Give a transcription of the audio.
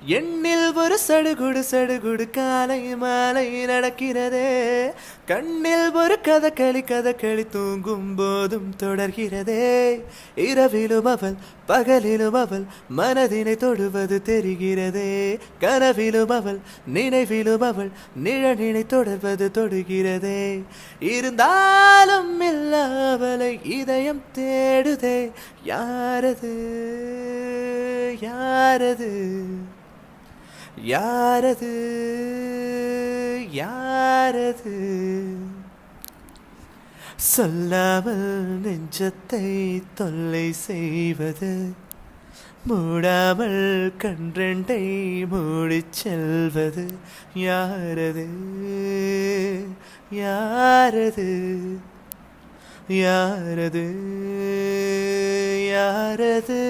எண்ணில் ஒரு சடுகுடு சடுகுடு காலை மாலை நடக்கிறதே. கண்ணில் ஒரு கதகளி தூங்கும் போதும் தொடர்கிறதே. இரவிலும் அவள் பகலிலும் அவள் மனதினை தொடுவது தெரிகிறதே. கனவிலும் அவள் நினைவிலும் அவள் நிழலினை தொடர்வது தொடுகிறதே. இருந்தாலும் இல்லாமலை இதயம் தேடுதே. யாரது யாரது யாரது யாரது சொல்லாமல் நெஞ்சத்தை தொல்லை செய்வது, மூடாமல் கன்றெண்டை மூடிச் செல்வது. யாரது யாரது யாரது யாரது